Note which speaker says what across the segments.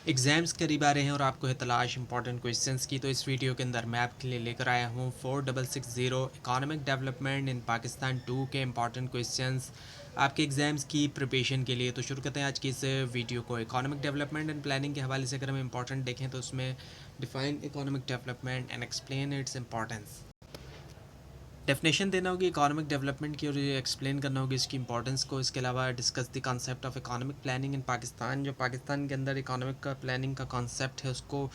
Speaker 1: Exams करीब आ रहे हैं और आपको है तलाश इंपॉर्टेंट क्वेश्चंस की। तो इस वीडियो के अंदर मैं आपके लिए लेकर आया हूँ 4660 इकोनॉमिक डेवलपमेंट इन पाकिस्तान 2 के इंपॉर्टेंट क्वेश्चंस आपके एग्ज़ाम्स की प्रिपरेशन के लिए। तो शुरू करते हैं आज की इस वीडियो को। इकोनॉमिक डेवलपमेंट एंड प्लानिंग के हवाले से अगर हम इंपॉर्टेंट देखें तो उसमें define economic development and explain its importance, definition देना होगी इकोनॉमिक डेवलपमेंट की और ये एक्सप्लेन करना होगी इसकी इंपॉर्टेंस को। इसके अलावा discuss the concept of economic planning in Pakistan, जो पाकिस्तान के अंदर इकोनॉमिक का प्लानिंग का कॉन्सेप्ट है उसको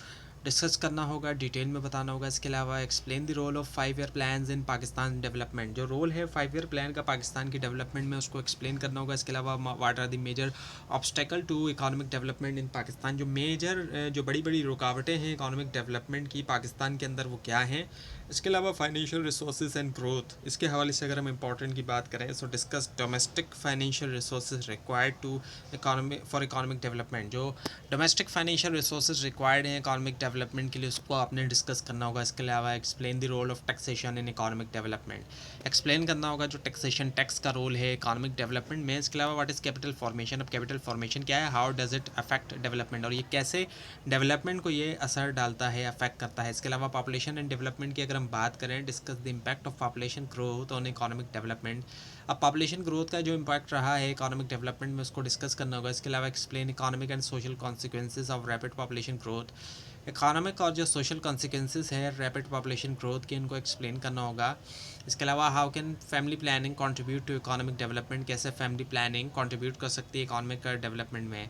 Speaker 1: डिस्कस करना होगा, डिटेल में बताना होगा। इसके अलावा explain the role of 5 year plans in Pakistan development, जो रोल है 5 ईयर प्लान का पाकिस्तान की डेवलपमेंट में उसको एक्सप्लेन करना होगा। इसके अलावा what are the major obstacle to economic development in Pakistan, जो मेजर जो बड़ी बड़ी रुकावटें हैं इकोनॉमिक डेवलपमेंट की पाकिस्तान के अंदर वो क्या हैं। इसके अलावा फाइनेंशियल रिसोर्सेज एंड ग्रोथ, इसके हवाले से अगर हम इंपॉर्टेंट की बात करें so discuss domestic financial resources required to economic development, जो डोमेस्टिक फाइनेंशियल रिसोर्सेज रिक्वायर्ड हैं इकोनॉमिक डेवलपमेंट के लिए उसको आपने डिस्कस करना होगा। इसके अलावा explain the role of taxation in economic development, explain करना होगा जो टैक्सेशन टैक्स का रोल है इकोनॉमिक डेवलपमेंट में। इसके अलावा व्हाट इज़ कैपिटल फॉर्मेशन, अब कैपिटल फॉर्मेशन क्या है, how does it affect development, और ये कैसे डेवलपमेंट को ये असर डालता है, अफेक्ट करता है। इसके अलावा पॉपुलेशन एंड डेवलपमेंट की अगर हम बात करें, discuss the impact of population growth on economic development. अब पॉपुलेशन ग्रोथ का जो इम्पैक्ट रहा है इकोनॉमिक डेवलपमेंट में उसको डिस्कस करना होगा। इसके अलावा explain economic and social consequences of rapid population growth, economic और जो सोशल कॉन्सिक्वेंसेज है रैपिड पॉपुलेशन ग्रोथ के, इनको एक्सप्लेन करना होगा। इसके अलावा how can family planning contribute to economic development, कैसे फैमिली प्लानिंग कंट्रीब्यूट कर सकती है इकोनॉमिक डेवलपमेंट में।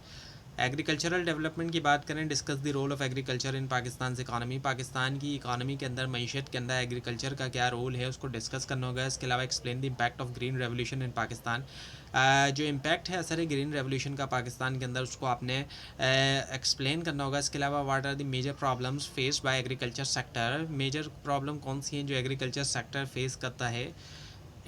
Speaker 1: एग्रीकल्चरल डेवलपमेंट की बात करें, discuss the role of agriculture in Pakistan economy, Pakistan की इकानमी के अंदर मीशत के अंदर एग्रीकल्चर का क्या रोल है उसको डिस्कस करना होगा। इसके अलावा explain the impact of green revolution in Pakistan, जो इम्पैक्ट है असर है ग्रीन रेवोल्यूशन का पाकिस्तान के अंदर उसको आपने एक्सप्लेन करना होगा। इसके अलावा what are the major problems faced by agriculture sector, major problem कौन सी हैं जो एग्रीकल्चर सेक्टर फेस करता है।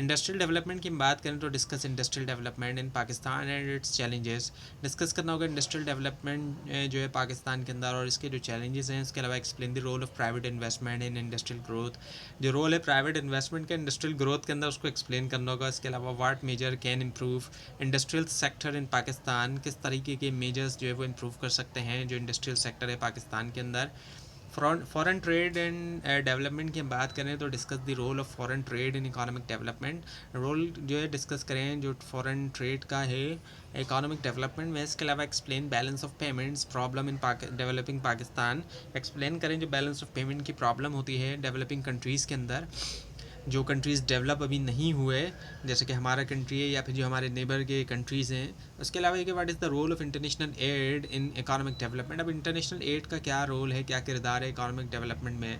Speaker 1: इंडस्ट्रियल डेवलपमेंट की बात करें तो discuss industrial development in Pakistan and it's challenges, discuss करना होगा इंडस्ट्रियल डेवलपमेंट जो है पाकिस्तान के अंदर और इसके जो चैलेंजेस हैं। इसके अलावा explain the role of private investment in industrial growth, जो रोल है प्राइवेट इन्वेस्टमेंट का इंडस्ट्रियल ग्रोथ के अंदर उसको एक्सप्लेन करना होगा। इसके अलावा what major can improve industrial sector in Pakistan, किस तरीके के मेजर्स जो है वो इम्प्रूव कर सकते हैं जो इंडस्ट्रियल सेक्टर है पाकिस्तान के अंदर। फॉरेन ट्रेड एंड डेवलपमेंट की हम बात करें तो discuss the role of foreign trade in economic development, role जो है डिस्कस करें जो फॉरेन ट्रेड का है इकोनॉमिक डेवलपमेंट में। इसके अलावा explain balance of payments problem in developing Pakistan, explain करें जो बैलेंस ऑफ पेमेंट की प्रॉब्लम होती है डेवलपिंग कंट्रीज़ के अंदर, जो कंट्रीज़ डेवलप अभी नहीं हुए जैसे कि हमारा कंट्री है या फिर जो हमारे नेबर के कंट्रीज़ हैं। उसके अलावा ये कि what is the role of international aid in economic development, अब इंटरनेशनल एड का क्या रोल है, क्या किरदार है इकोनॉमिक डेवलपमेंट में।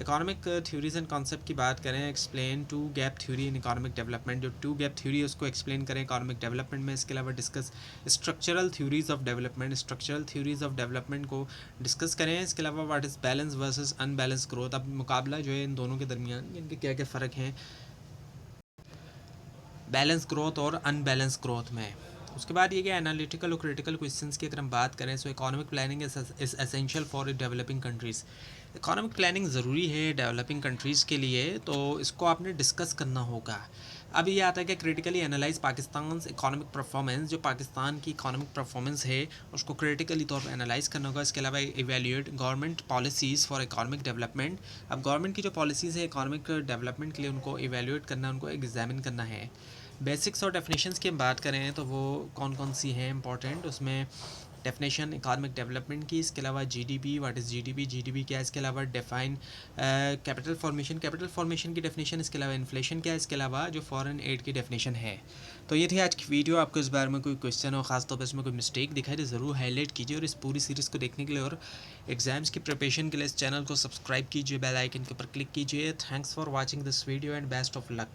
Speaker 1: इकोनॉमिक थ्योरीज एंड कॉन्सेप्ट की बात करें, explain two gap theory in economic development, जो टू गैप थ्योरी है उसको एक्सप्लेन करें इकोनॉमिक डेवलपमेंट में। इसके अलावा discuss structural theories of development, structural theories of development को डिस्कस करें। इसके अलावा what is balance versus unbalance growth, अब मुकाबला जो है इन दोनों के दरमियान इनके क्या क्या फ़र्क हैं बैलेंस ग्रोथ और अनबैलेंस ग्रोथ में। उसके बाद ये कि एनालिटिकल और क्रिटिकल क्वेश्चंस की अगर हम बात करें सो economic planning is essential for developing countries, economic planning ज़रूरी है डेवलपिंग कंट्रीज़ के लिए, तो इसको आपने डिस्कस करना होगा। अब ये आता है कि critically analyse Pakistan economic performance, जो पाकिस्तान की इकोनॉमिक परफॉर्मेंस है उसको क्रिटिकली तौर पर एनालाइज करना होगा। इसके अलावा evaluate government policies for economic development, अब गवर्नमेंट की जो पॉलिसीज़ है इकोनॉमिक डेवलपमेंट के लिए उनको इवेल्यूएट करना, उनको एग्जामिन करना है। बेसिक्स और डेफिनेशंस की हम बात करें तो वो कौन कौन सी हैं इंपॉर्टेंट, उसमें डेफिनेशन इकोनॉमिक डेवलपमेंट की, इसके अलावा GDP, what is GDP, GDP क्या है, इसके अलावा define capital formation, capital formation की डेफिनेशन, इसके अलावा इन्फ्लेशन क्या है, इसके अलावा जो फॉरेन एड की डेफिनेशन है। तो ये थी आज की वीडियो। आपको इस बारे में कोई क्वेश्चन हो, खासतौर पर इसमें कोई मिस्टेक दिखाई तो ज़रूर हाईलाइट कीजिए, और इस पूरी सीरीज़ को देखने के लिए और एग्जाम्स की प्रिपरेशन के लिए इस चैनल को सब्सक्राइब कीजिए, बेल आइकन के ऊपर क्लिक कीजिए। Thanks for watching this video and best of luck.